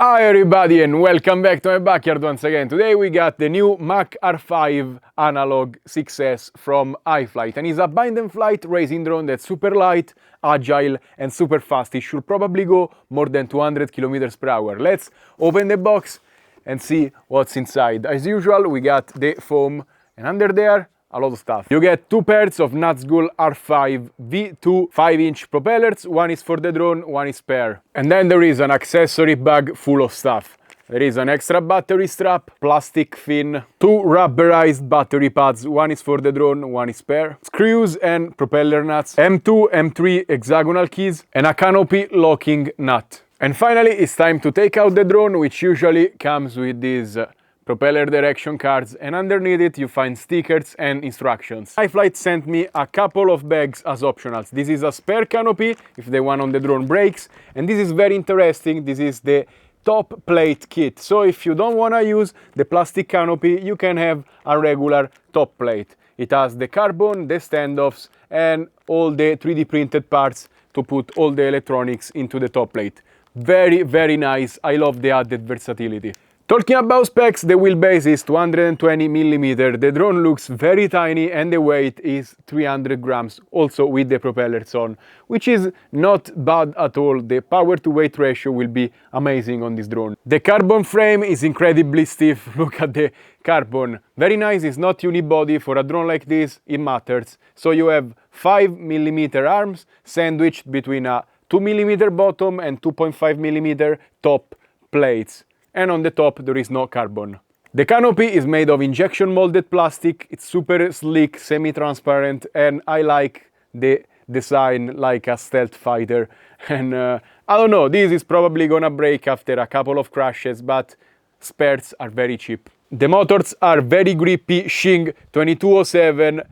Hi everybody and welcome back to my backyard once again. Today we got the new Mach R5 analog 6S from iFlight, and it's a bind and flight racing drone that's super light, agile and super fast. It should probably go more than 200 kilometers per hour. Let's open the box and see what's inside. As usual, we got the foam, and under there a lot of stuff. You get two pairs of Nazgul R5 V2 5-inch propellers. One is for the drone, one is spare. And then there is an accessory bag full of stuff. There is an extra battery strap, plastic fin, two rubberized battery pads. One is for the drone, one is spare. Screws and propeller nuts, M2, M3 hexagonal keys, and a canopy locking nut. And finally, it's time to take out the drone, which usually comes with these propeller direction cards, and underneath it you find stickers and instructions. iFlight sent me a couple of bags as optionals. This is a spare canopy if the one on the drone breaks, and this is very interesting. This is the top plate kit. So if you don't want to use the plastic canopy, you can have a regular top plate. It has the carbon, the standoffs, and all the 3D printed parts to put all the electronics into the top plate. Very, very nice. I love the added versatility. Talking about specs, the wheelbase is 220mm, the drone looks very tiny, and the weight is 300 grams, also with the propellers on, which is not bad at all. The power to weight ratio will be amazing on this drone. The carbon frame is incredibly stiff. Look at the carbon. Very nice. It's not unibody. For a drone like this, it matters. So you have 5mm arms sandwiched between a 2mm bottom and 2.5mm top plates. And on the top there is no carbon. The canopy is made of injection molded plastic. It's super sleek, semi-transparent, and I like the design like a stealth fighter. And I don't know, this is probably gonna break after a couple of crashes, but spares are very cheap. The motors are very grippy Xing 2207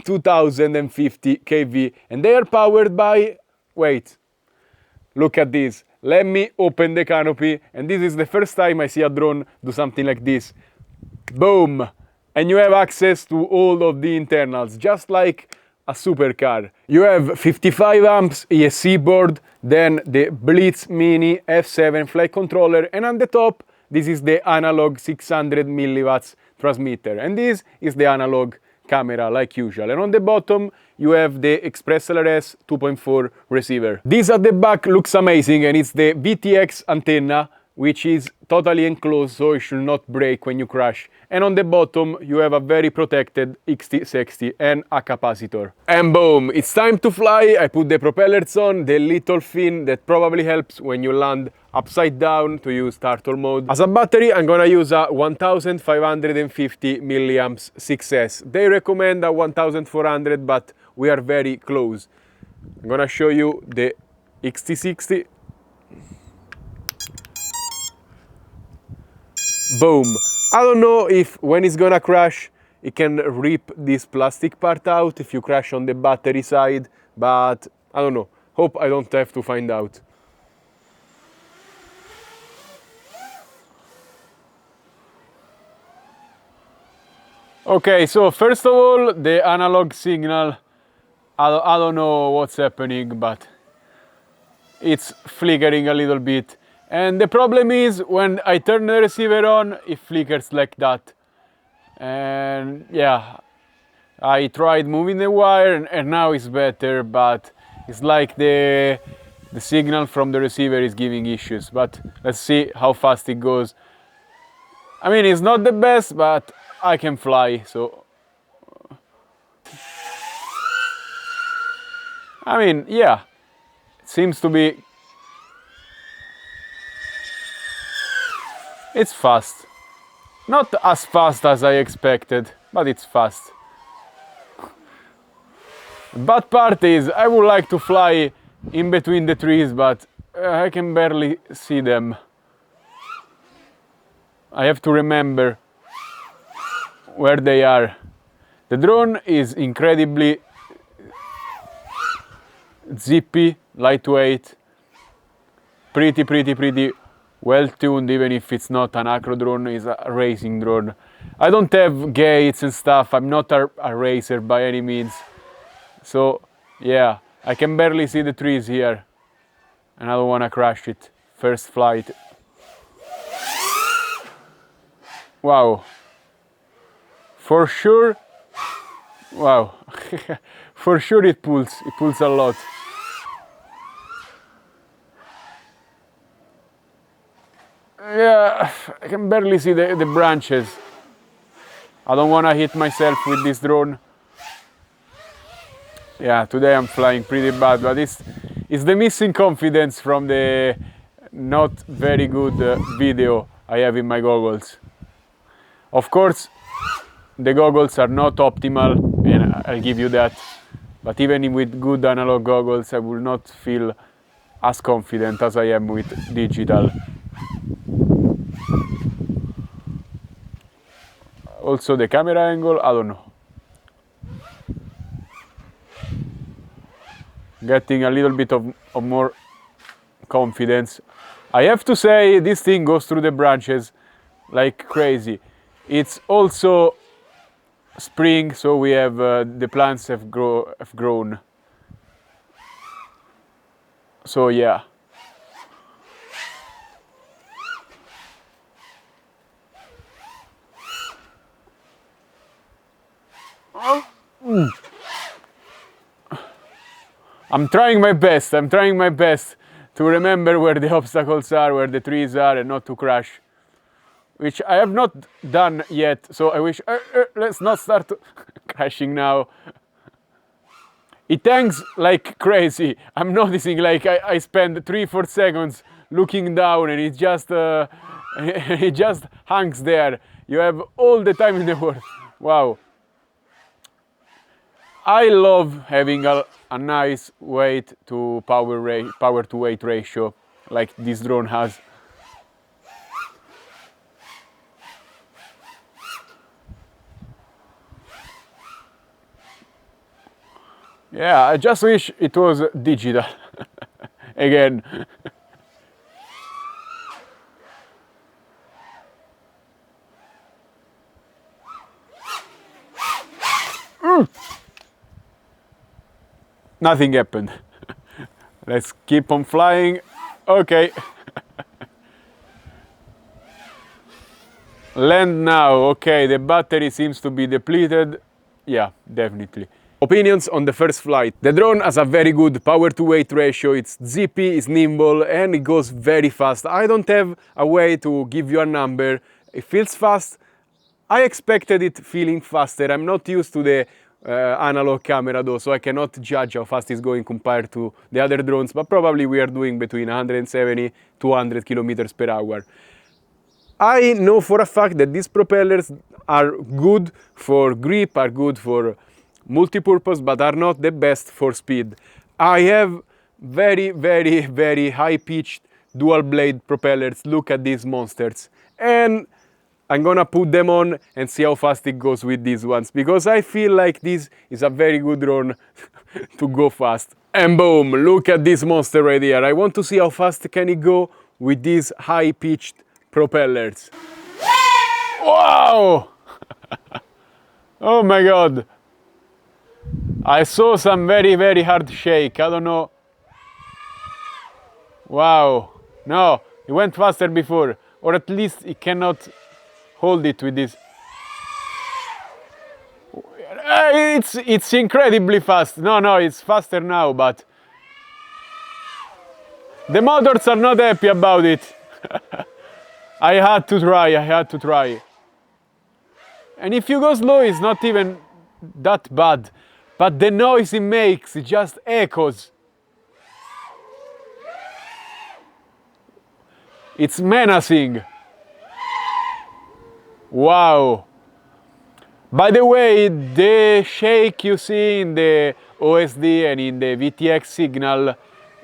2050 kV, and they are powered by, wait, look at this. Let me open the canopy, and this is the first time I see a drone do something like this. Boom! And you have access to all of the internals, just like a supercar. You have 55 amps ESC board, then the Blitz Mini F7 flight controller, and on the top, this is the analog 600 milliwatts transmitter, and this is the analog camera like usual. And on the bottom you have the XpressLRS 2.4 receiver. This at the back looks amazing, and it's the VTX antenna, which is totally enclosed so it should not break when you crash. And on the bottom you have a very protected XT60 and a capacitor. And boom, it's time to fly. I put the propellers on, the little fin that probably helps when you land upside down to use turtle mode. As a battery, I'm gonna use a 1550 milliamps 6S. They recommend a 1400, but we are very close. I'm gonna show you the XT60. Boom. I don't know if when it's gonna crash it can rip this plastic part out if you crash on the battery side, but I don't know. Hope I don't have to find out. Okay, so first of all, the analog signal, I don't know what's happening, but it's flickering a little bit. And the problem is when I turn the receiver on, it flickers like that. And yeah, I tried moving the wire and now it's better, but it's like the signal from the receiver is giving issues. But let's see how fast it goes. I mean, it's not the best, but I can fly, so I mean, yeah, it seems to be, it's fast. Not as fast as I expected, but it's fast. The bad part is I would like to fly in between the trees, but I can barely see them. I have to remember where they are. The drone is incredibly zippy, lightweight, pretty well tuned, even if it's not an acro drone, it's a racing drone. I don't have gates and stuff. I'm not a racer by any means. So yeah, I can barely see the trees here and I don't want to crash it. First flight. Wow. For sure. Wow. For sure it pulls a lot. Yeah, I can barely see the branches. I don't want to hit myself with this drone. Yeah, today I'm flying pretty bad, but it's the missing confidence from the not very good video I have in my goggles. Of course, the goggles are not optimal, and I'll give you that. But even with good analog goggles, I will not feel as confident as I am with digital. Also the camera angle, I don't know. Getting a little bit of more confidence. I have to say, this thing goes through the branches like crazy. It's also spring, so we have the plants have grown. So yeah. I'm trying my best. I'm trying my best to remember where the obstacles are, where the trees are, and not to crash. Which I have not done yet, so I wish... let's not start crashing now. It hangs like crazy. I'm noticing like I spend 3-4 seconds looking down and it just hangs there. You have all the time in the world. Wow. I love having a nice weight to power to weight ratio like this drone has. Yeah, I just wish it was digital again. Nothing happened. Let's keep on flying. Okay. Land now. Okay, the battery seems to be depleted. Yeah, definitely. Opinions on the first flight. The drone has a very good power to weight ratio. It's zippy, it's nimble, and it goes very fast. I don't have a way to give you a number. It feels fast. I expected it feeling faster. I'm not used to the analog camera though, so I cannot judge how fast it's going compared to the other drones, but probably we are doing between 170 to 200 kilometers per hour. I know for a fact that these propellers are good for grip, are good for multi-purpose, but are not the best for speed. I have very high-pitched dual blade propellers. Look at these monsters. And I'm gonna put them on and see how fast it goes with these ones, because I feel like this is a very good drone to go fast. And boom, look at this monster right here. I want to see how fast can it go with these high-pitched propellers. Wow! Oh my god. I saw some very hard shake. I don't know. Wow. No, it went faster before, or at least it cannot hold it with this. It's incredibly fast. No, it's faster now, but the motors are not happy about it. I had to try. And if you go slow, it's not even that bad. But the noise it makes, it just echoes. It's menacing. Wow. By the way, the shake you see in the OSD and in the VTX signal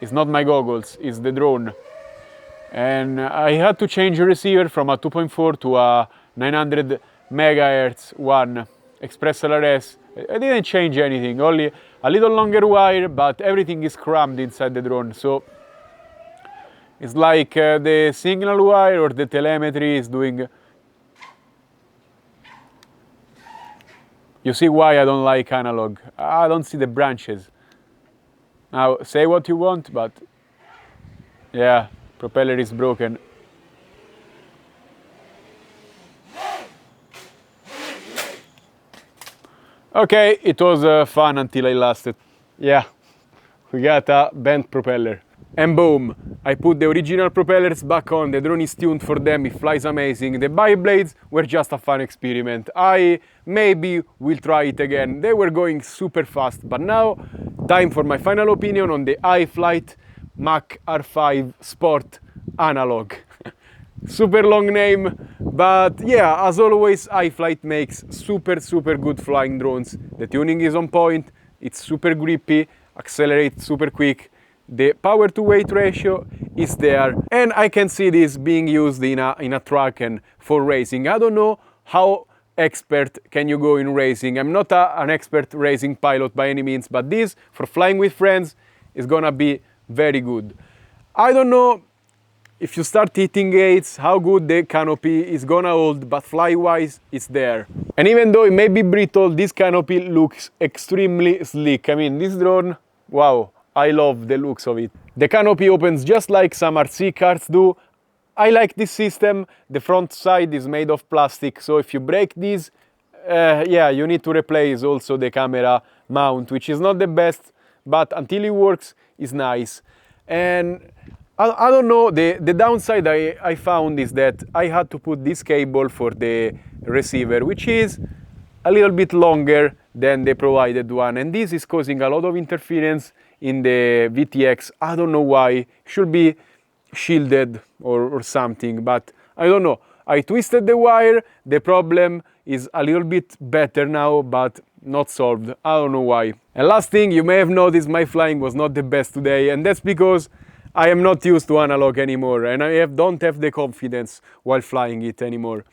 is not my goggles, it's the drone. And I had to change the receiver from a 2.4 to a 900 megahertz one, Express LRS. I didn't change anything, only a little longer wire, but everything is crammed inside the drone. So it's like the signal wire or the telemetry is doing. You see why I don't like analog. I don't see the branches. Now, say what you want, but yeah, propeller is broken. Okay, it was fun until I lost it. Yeah, we got a bent propeller. And boom, I put the original propellers back on, the drone is tuned for them, it flies amazing. The Biblades were just a fun experiment. I maybe will try it again. They were going super fast, but now time for my final opinion on the iFlight Mach R5 Sport analog. Super long name, but yeah, as always, iFlight makes super good flying drones. The tuning is on point, it's super grippy, accelerates super quick. The power to weight ratio is there, and I can see this being used in a truck and for racing. I don't know how expert can you go in racing. I'm not an expert racing pilot by any means, but this for flying with friends is gonna be very good. I don't know if you start hitting gates, how good the canopy is gonna hold, but fly-wise, it's there. And even though it may be brittle, this canopy looks extremely slick. I mean, this drone, wow, I love the looks of it. The canopy opens just like some RC cars do. I like this system. The front side is made of plastic, so if you break this, yeah, you need to replace also the camera mount, which is not the best, but until it works, it's nice. And I don't know, the downside I found is that I had to put this cable for the receiver, which is a little bit longer than the provided one, and this is causing a lot of interference in the VTX. I don't know why. Should be shielded or something, but I don't know. I twisted the wire, the problem is a little bit better now, but not solved. I don't know why. And last thing, you may have noticed my flying was not the best today, and that's because I am not used to analog anymore, and I don't have the confidence while flying it anymore.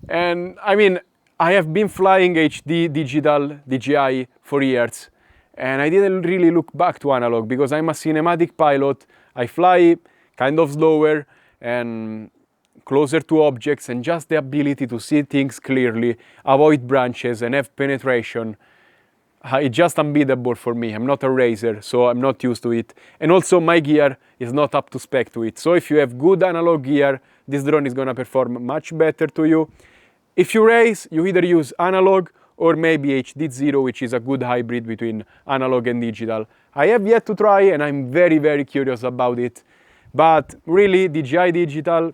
And I mean, I have been flying HD digital DJI for years, and I didn't really look back to analog because I'm a cinematic pilot. I fly kind of slower and closer to objects, and just the ability to see things clearly, avoid branches and have penetration, it's just unbeatable for me. I'm not a racer, so I'm not used to it. And also my gear is not up to spec to it. So if you have good analog gear, this drone is gonna perform much better to you. If you race, you either use analog or maybe HDZERO, which is a good hybrid between analog and digital. I have yet to try, and I'm very curious about it. But really, DJI digital,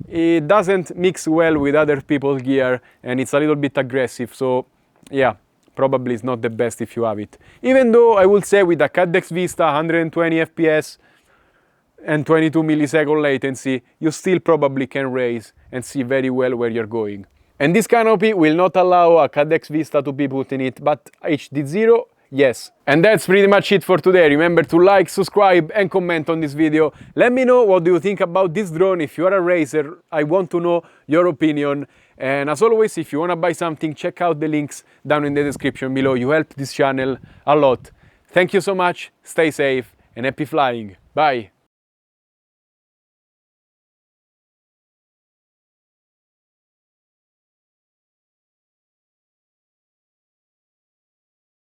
it doesn't mix well with other people's gear, and it's a little bit aggressive. So yeah, probably it's not the best if you have it. Even though I would say with a Cadex Vista 120 FPS and 22 millisecond latency, you still probably can race and see very well where you're going. And this canopy will not allow a Cadex Vista to be put in it, but HDZERO, yes. And that's pretty much it for today. Remember to like, subscribe and comment on this video. Let me know what do you think about this drone. If you are a racer, I want to know your opinion. And as always, if you want to buy something, check out the links down in the description below. You help this channel a lot. Thank you so much, stay safe and happy flying. Bye.